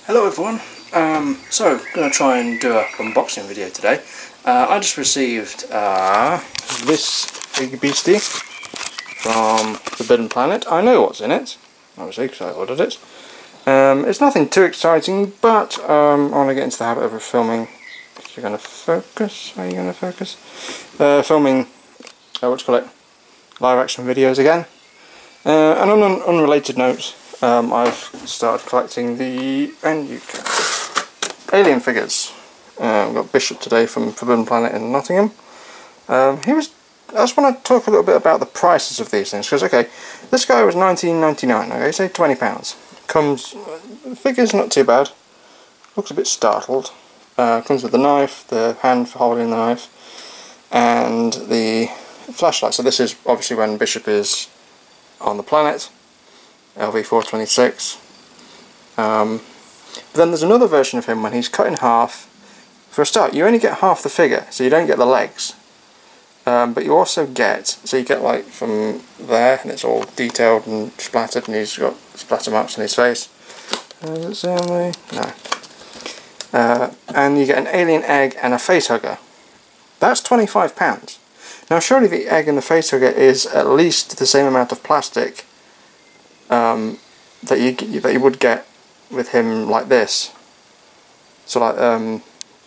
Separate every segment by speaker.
Speaker 1: Hello everyone, so I'm going to try and do an unboxing video today. I just received this big beastie from Forbidden Planet. I know what's in it, obviously, because I ordered it. It's nothing too exciting, but I want to get into the habit of filming. You're going to focus? Are you going to focus? Filming, live action videos again. And on an unrelated note, I've started collecting the alien figures. I've got Bishop today from Forbidden Planet in Nottingham. I just want to talk a little bit about the prices of these things, because okay, this guy was $19.99, okay, say £20. The figure's not too bad, looks a bit startled. Comes with the knife, the hand for holding the knife, and the flashlight. So this is obviously when Bishop is on the planet, LV-426. But then there's another version of him when he's cut in half. For a start, you only get half the figure, so you don't get the legs. But you also get, so you get like from there, and it's all detailed and splattered, and he's got splatter marks on his face. Does it say on the... No. And you get an alien egg and a face hugger. That's £25. Now surely the egg and the face hugger is at least the same amount of plastic that you would get with him like this. So like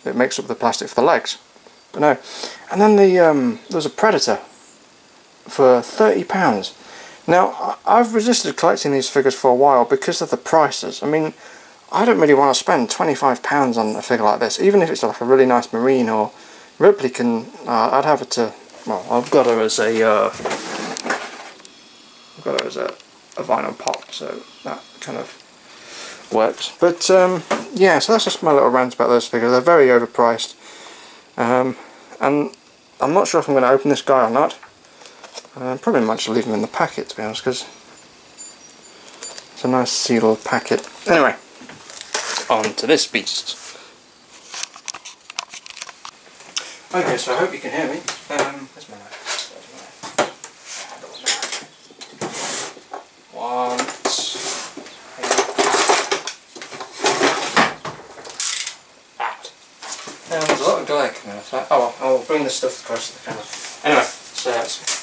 Speaker 1: it makes up the plastic for the legs. But no. And then there's a Predator for £30. Now I've resisted collecting these figures for a while because of the prices. I mean, I don't really want to spend £25 on a figure like this, even if it's like a really nice Marine or Ripley can. I'd have it to. Well, I've got her as a vinyl pop, so that kind of works. But yeah, so that's just my little rant about those figures. They're very overpriced, and I'm not sure if I'm going to open this guy or not. Probably might just leave him in the packet, to be honest, because it's a nice sealed packet. Anyway, on to this beast. Okay, so I hope you can hear me. Where's my knife? There's a lot of glare coming off that. Oh well, I'll bring this stuff across to the camera. Anyway, so that's...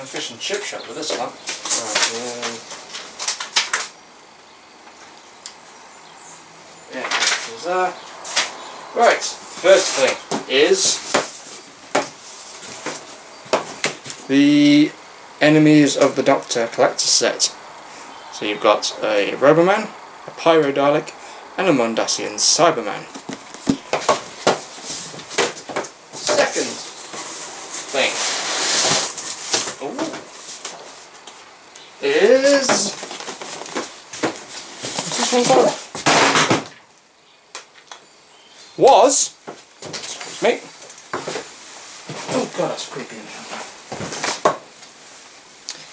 Speaker 1: fish and chip shop with this one. Yeah, there's that. Right, first thing is the Enemies of the Doctor collector set. So you've got a Roboman, a Pyro Dalek, and a Mondasian Cyberman. Second thing is... what's this one called? Excuse me. Oh god, that's creepy.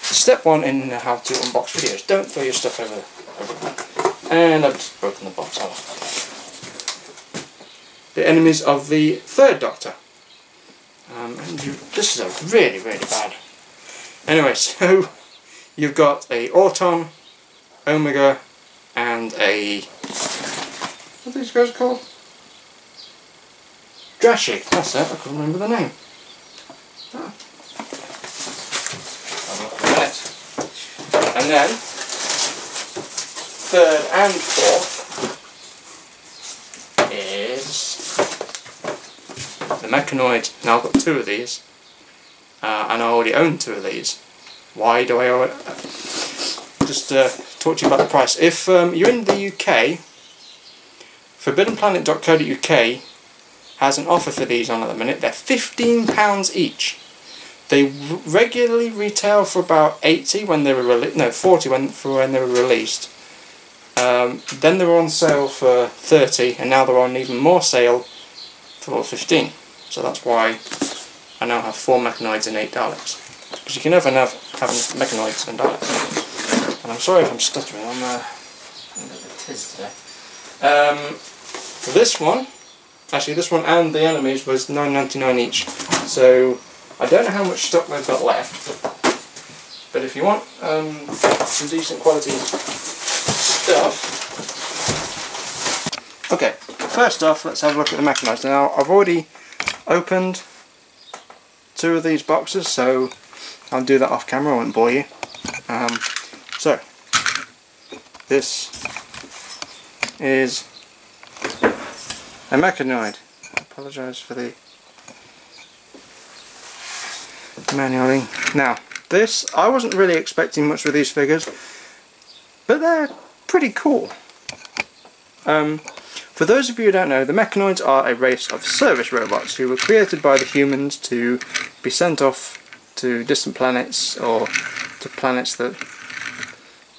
Speaker 1: Step 1 in how to unbox videos. Don't throw your stuff over. And I've just broken the box off. The Enemies of the Third Doctor. This is a really, really bad. Anyway, so you've got a Auton, Omega, and a... what are these guys called? Drashig, that's it, I couldn't remember the name. I'll look at that. And then, third and fourth is the Mechanoid. Now I've got two of these, and I already own two of these. Why do I own it? Just talk to you about the price. If you're in the UK, forbiddenplanet.co.uk has an offer for these on at the minute. They're £15 each. They regularly retail for about 80 when they were released. No, 40 when they were released. Then they were on sale for 30, and now they're on even more sale for 15. So that's why I now have 4 Mechanoids and 8 Daleks. because you can never have mechanoids and Daleks. And I'm sorry if I'm stuttering, I'm a bit tiz today. This one, actually this one and the enemies was $9.99 each, so I don't know how much stock they've got left, but if you want some decent quality stuff. Okay, first off let's have a look at the mechanites. Now I've already opened 2 of these boxes, so I'll do that off camera, I won't bore you. So this is a mechanoid. I apologise for the manualing. Now this, I wasn't really expecting much with these figures, but they're pretty cool. For those of you who don't know, the mechanoids are a race of service robots who were created by the humans to be sent off to distant planets, or to planets that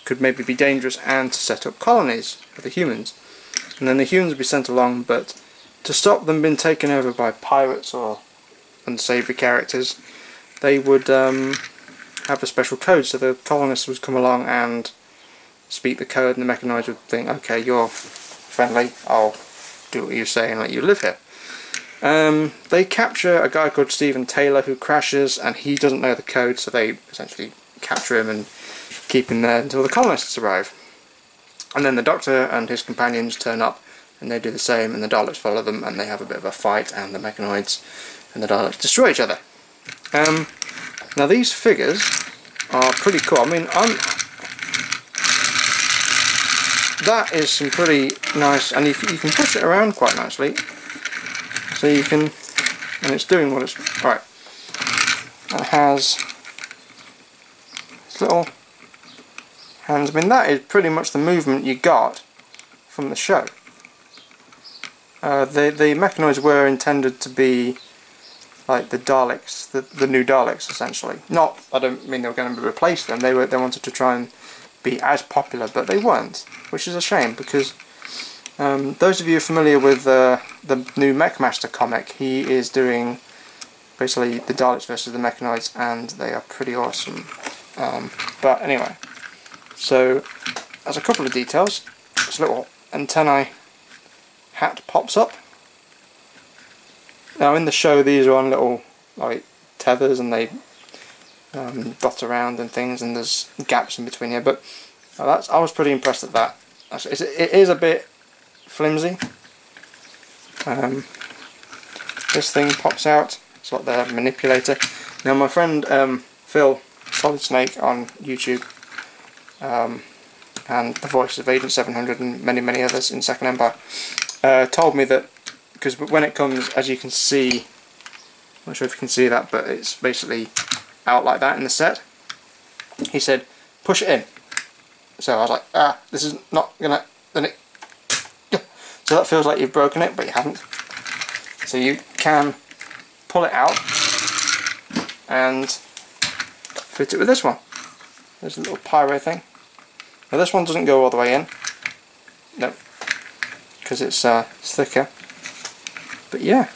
Speaker 1: could maybe be dangerous, and to set up colonies for the humans. And then the humans would be sent along, but to stop them being taken over by pirates or unsavoury characters, they would have a special code, so the colonists would come along and speak the code, and the mechanoids would think, okay, you're friendly, I'll do what you say and let you live here. They capture a guy called Stephen Taylor who crashes, and he doesn't know the code, so they essentially capture him and keep him there until the colonists arrive. And then the Doctor and his companions turn up and they do the same, and the Daleks follow them, and they have a bit of a fight, and the mechanoids and the Daleks destroy each other. Now these figures are pretty cool. I mean, that is some pretty nice, and you can push it around quite nicely, so you can, and it's doing what it's, right, it has its little hands. I mean, that is pretty much the movement you got from the show. The mechanoids were intended to be like the Daleks, the new Daleks essentially. Not, I don't mean they were going to replace them, they wanted to try and be as popular, but they weren't, which is a shame, because those of you familiar with the new Mechmaster comic, he is doing basically the Daleks versus the mechanoids, and they are pretty awesome. But anyway, so there's a couple of details. This little antennae hat pops up. Now in the show these are on little like tethers, and they dot around and things, and there's gaps in between here, but I was pretty impressed at that. It is a bit flimsy. This thing pops out, it's like the manipulator. Now my friend Phil, Solid Snake on YouTube, and the voice of Agent 700 and many others in Second Empire, told me that, because when it comes, as you can see, I'm not sure if you can see that, but it's basically out like that in the set. He said, push it in. So I was like, this is not gonna, then it, so that feels like you've broken it, but you haven't. So you can pull it out and fit it with this one. There's a little pyro thing. Now this one doesn't go all the way in, no, because it's thicker. But yeah.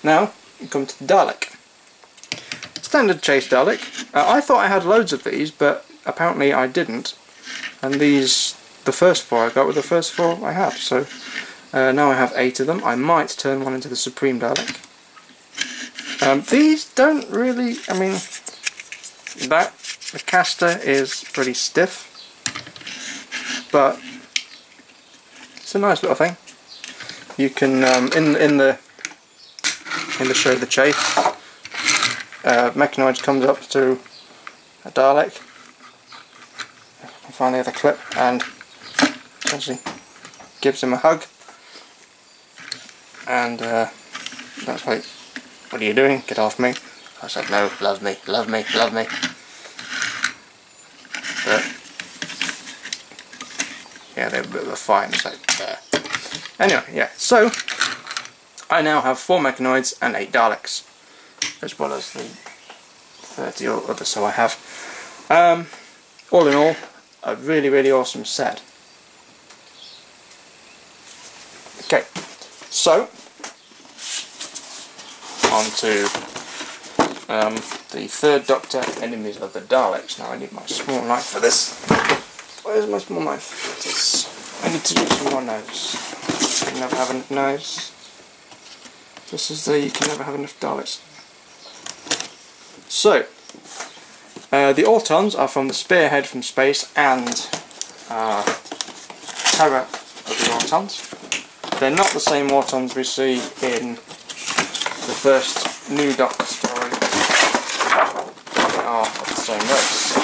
Speaker 1: Now you come to the Dalek. Standard chase Dalek. I thought I had loads of these, but apparently I didn't. And these, the first 4 I got were the first 4 I had. So now I have 8 of them. I might turn one into the Supreme Dalek. These don't really, I mean, the caster is pretty stiff, but it's a nice little thing. You can in the show The Chase, Mechanoids comes up to a Dalek. I can find the other clip, and essentially gives him a hug, and that's like, what are you doing? Get off me. I said, no, love me, love me, love me. But yeah, they're a bit of a fight, and it's like, anyway, yeah, so I now have 4 Mechanoids and 8 Daleks, as well as the 30 or other so I have. All in all, a really awesome set. Okay, so onto the third Doctor, Enemies of the Daleks. Now I need my small knife for this. Where's my small knife? It is. I need to do some more knives. You can never have enough knives. Just as though you can never have enough Daleks. So, the Autons are from the Spearhead from Space and Terror of the Autons. They're not the same Autons we see in the first New Doctor story. They are of the same race.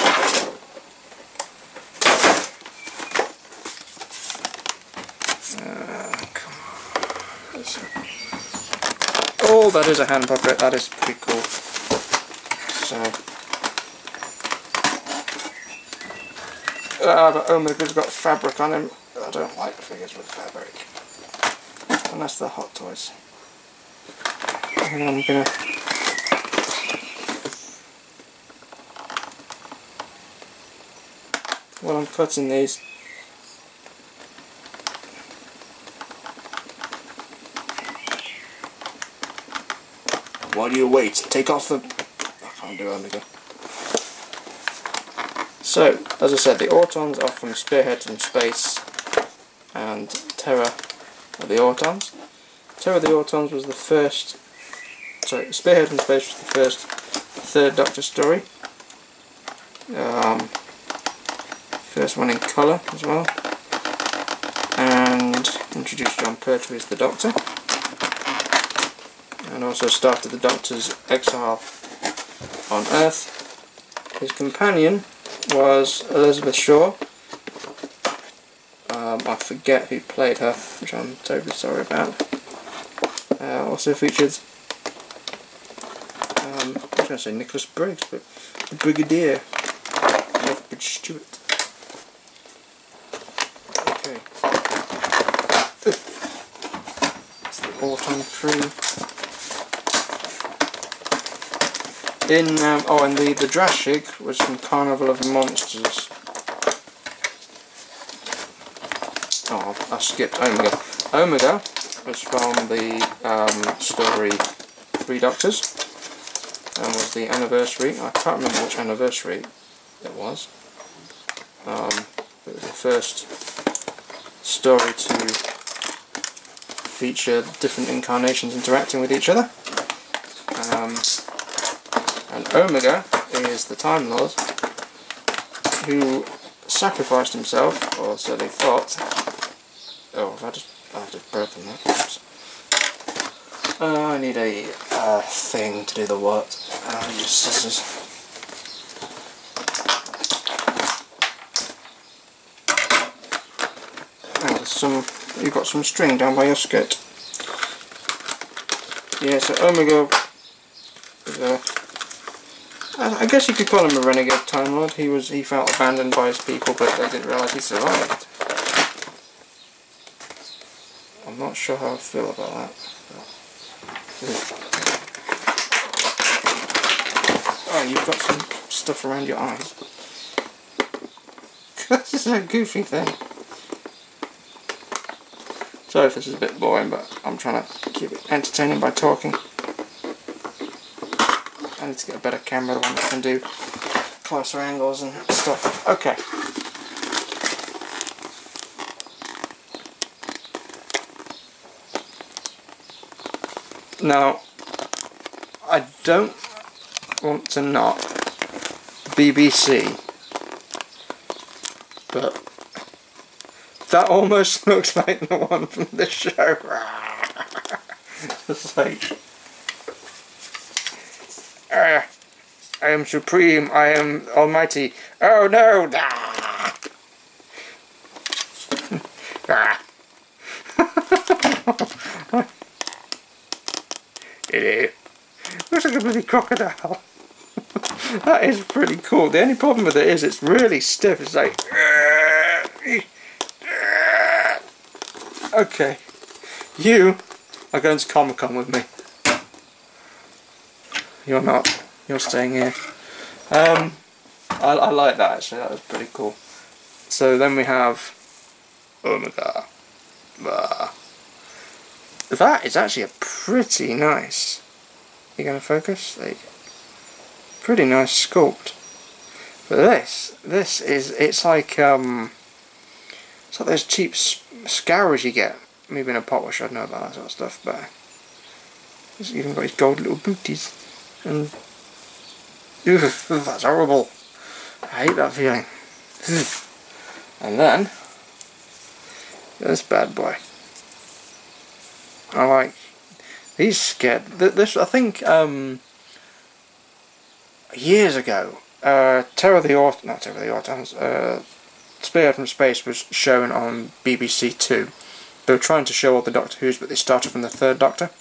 Speaker 1: Oh, that is a hand puppet. That is pretty cool. So, but Omega's got fabric on him. I don't like figures with fabric, unless they're Hot Toys. And I'm gonna. While I'm cutting these. While you wait, take off the... I can't do Omega. So, as I said, the Autons are from Spearhead from Space and Terror of the Autons. Terror of the Autons was the first... Sorry, Spearhead from Space was the first third Doctor story. First one in colour as well. And introduced John Pertwee as the Doctor. And also started the Doctor's exile on Earth. His companion was Elizabeth Shaw. I forget who played her, which I'm terribly sorry about. Also featured, I was going to say Nicholas Briggs, but the Brigadier, Lethbridge Stewart. Okay. It's the Autumn 3. And the Drashig was from Carnival of Monsters. Oh, I skipped Omega. Omega was from the story Three Doctors, and was the anniversary. I can't remember which anniversary it was. It was the first story to feature different incarnations interacting with each other. And Omega is the Time Lord who sacrificed himself, or so they thought. Oh, I've just broken that. Oops. I need a thing to do the what. I'll use scissors. Oh, there's some. You've got some string down by your skirt. Yeah, so Omega is a. I guess you could call him a renegade Time Lord. He felt abandoned by his people, but they didn't realise he survived. I'm not sure how I feel about that. Oh, you've got some stuff around your eyes. This is a goofy thing. Sorry if this is a bit boring, but I'm trying to keep it entertaining by talking. I need to get a better camera, the one that can do closer angles and stuff. Okay. Now, I don't want to knock BBC, but that almost looks like the one from the show. It's like, I am supreme, I am almighty. Oh no! It looks like a bloody crocodile. That is pretty cool. The only problem with it is it's really stiff. It's like... Okay. You are going to Comic-Con with me. You're not. You're staying here. I like that actually. That was pretty cool. So then we have Omega. That is actually a pretty nice You gonna focus? There you go. Pretty nice sculpt. But this is, it's like those cheap scourers you get. Maybe in a pot wash, I'd know about that sort of stuff, but it's even got his gold little booties. And that's horrible. I hate that feeling. And then this bad boy. I like these scared. This I think years ago, Terror of the Autons, Spearhead from Space was shown on BBC Two. They were trying to show all the Doctor Who's, but they started from the third Doctor,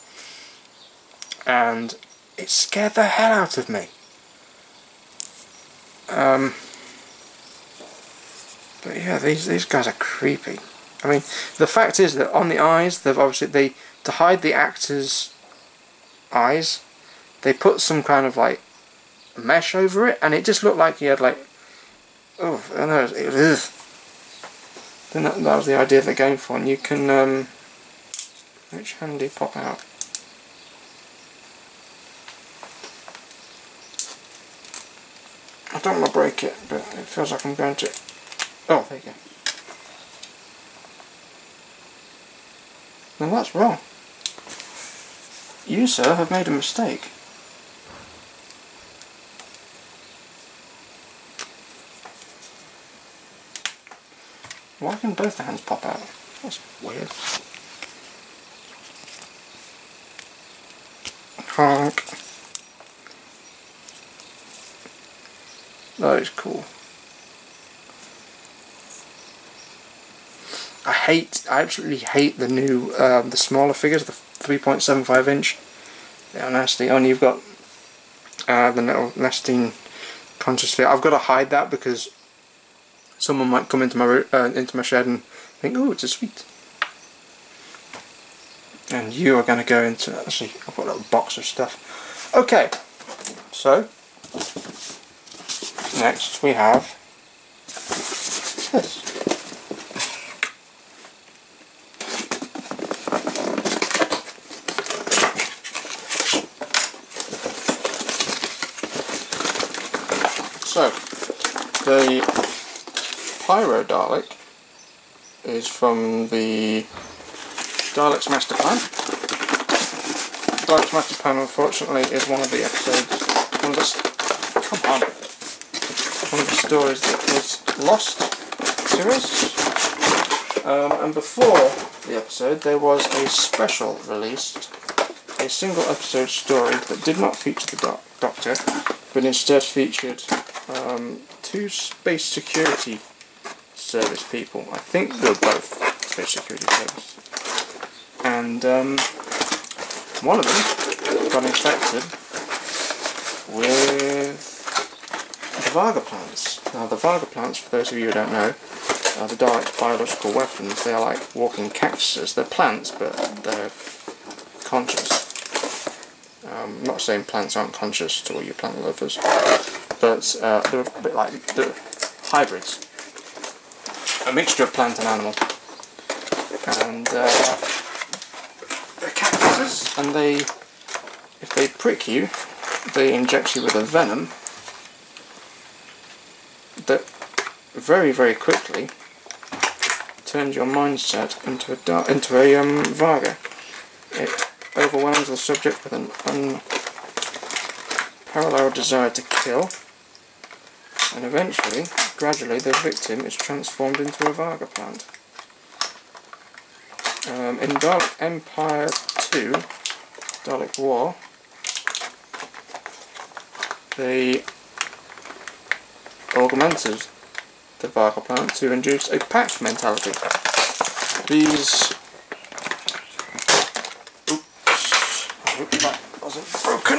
Speaker 1: and it scared the hell out of me. But yeah, these guys are creepy. I mean, the fact is that on the eyes, they've obviously to hide the actors' eyes, they put some kind of like mesh over it, and it just looked like he had like, oh, I don't know, then that was the idea they're going for. And you can, which hand do you pop out? I don't want to break it, but it feels like I'm going to. Oh, there you go. Now that's wrong. You, sir, have made a mistake. Why can both the hands pop out? That's weird. Honk. That is cool. I absolutely hate the new, the smaller figures, the 3.75 inch. They're nasty. Only you've got the little nesting conscious sphere. I've got to hide that because someone might come into my shed and think, "Oh, it's a sweet." And you are going to go into. Actually, I've got a little box of stuff. Okay, so next we have this. So, the Pyro Dalek is from the Dalek's Master Plan. Dalek's Master Plan, unfortunately, is one of the episodes, one of the stories that was lost to us. And before the episode, there was a special released, a single episode story that did not feature the Doctor, but instead featured two space security service people. I think they were both space security service. And one of them got infected with the Varga plants. Now the Varga plants, for those of you who don't know, are the Dalek biological weapons. They are like walking cactuses. They're plants, but they're conscious. I'm not saying plants aren't conscious to all you plant lovers, but they're a bit like they're hybrids. A mixture of plant and animal. And they're cactuses, and if they prick you, they inject you with a venom that very, very quickly turns your mindset into a Varga. It overwhelms the subject with an unparalleled desire to kill, and eventually, gradually, the victim is transformed into a Varga plant. In Dalek Empire 2, Dalek War, they augmented the Varga plant to induce a pack mentality. These... Oops, I hope that wasn't broken.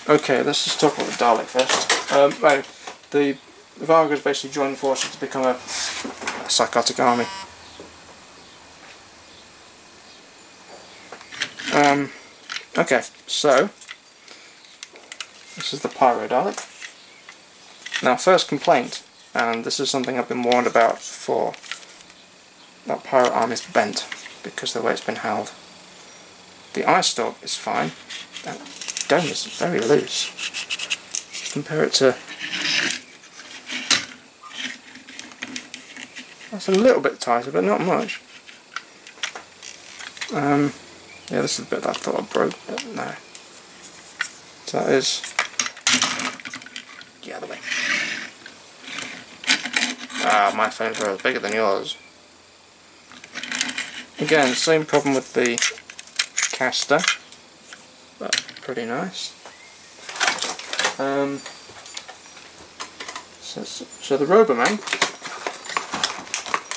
Speaker 1: Okay, let's just talk about the Dalek first. Right, the Vargas basically joined forces to become a psychotic army. Okay, so this is the Pyro Dalek. Now, first complaint, and this is something I've been warned about before, that Pyro arm is bent because of the way it's been held. The eye stalk is fine. That dome is very loose. Compare it to... That's a little bit tighter, but not much. Yeah, this is the bit that I thought I broke, but no. So that is... Get out of the way. Ah, my flamethrower is bigger than yours. Again, same problem with the caster, but pretty nice. So the Roboman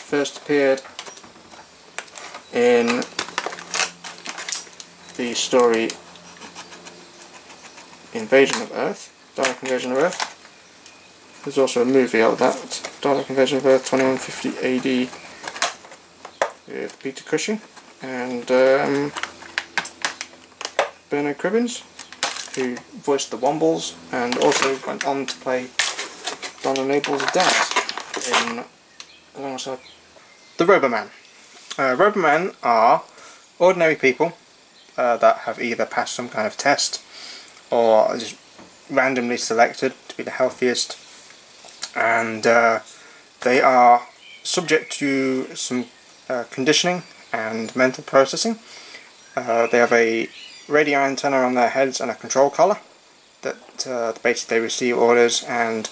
Speaker 1: first appeared in the story Invasion of Earth, Dalek Invasion of Earth. There's also a movie of that, Dalek Invasion of Earth 2150 AD, with Peter Cushing and Bernard Cribbins, who voiced the Wombles and also went on to play Donna Nable's dad alongside the Roboman. Robomen are ordinary people that have either passed some kind of test or are just randomly selected to be the healthiest, and they are subject to some conditioning and mental processing. They have a radio antenna on their heads and a control collar that basically they receive orders and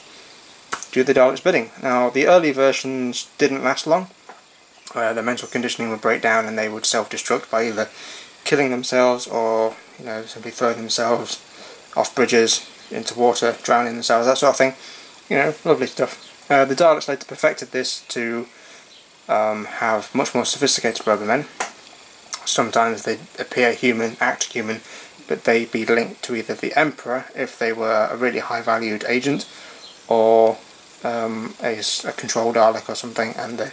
Speaker 1: do the Dalek's bidding. Now, the early versions didn't last long. The mental conditioning would break down and they would self-destruct by either killing themselves or, you know, simply throwing themselves off bridges into water, drowning themselves, that sort of thing. You know, lovely stuff. The Daleks later perfected this to have much more sophisticated Robomen. Sometimes they appear human, act human, but they be linked to either the Emperor if they were a really high valued agent, or a control Dalek or something, and they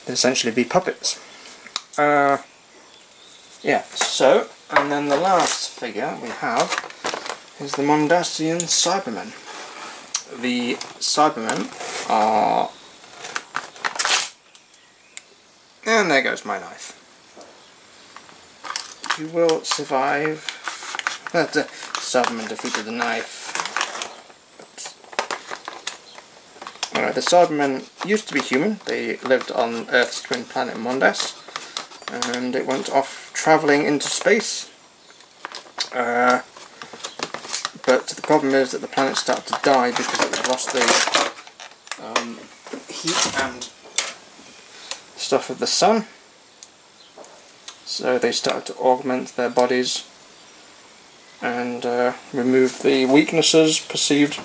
Speaker 1: essentially be puppets. Yeah, so, and then the last figure we have is the Mondasian Cybermen. The Cybermen are... And there goes my knife. You will survive. The Cybermen defeated the knife. Alright, the Cybermen used to be human. They lived on Earth's twin planet Mondas, and it went off travelling into space. But the problem is that the planet started to die because it lost the heat and stuff of the sun. So they started to augment their bodies and remove the weaknesses perceived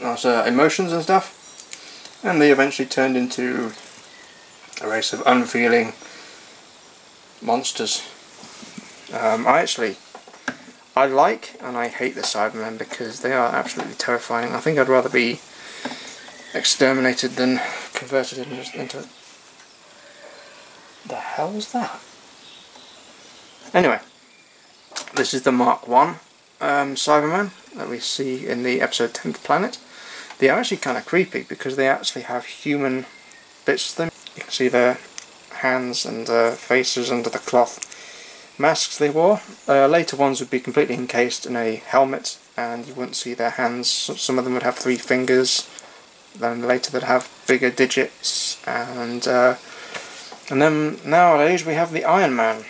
Speaker 1: as emotions and stuff, and they eventually turned into a race of unfeeling monsters. I like and I hate the Cybermen because they are absolutely terrifying. I think I'd rather be exterminated than converted into... The hell was that? Anyway, this is the Mark 1 Cyberman that we see in the episode 10th Planet. They are actually kind of creepy because they actually have human bits to them. You can see their hands and faces under the cloth masks they wore. Later ones would be completely encased in a helmet and you wouldn't see their hands. Some of them would have 3 fingers, then later they'd have bigger digits, and then nowadays we have the Iron Man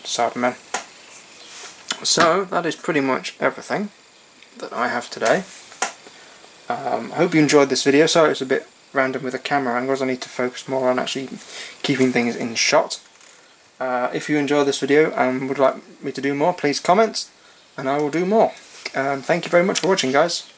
Speaker 1: Cybermen. So that is pretty much everything that I have today. I hope you enjoyed this video. Sorry it's a bit random with the camera angles. I need to focus more on actually keeping things in shot. If you enjoyed this video and would like me to do more, please comment and I will do more. Thank you very much for watching, guys.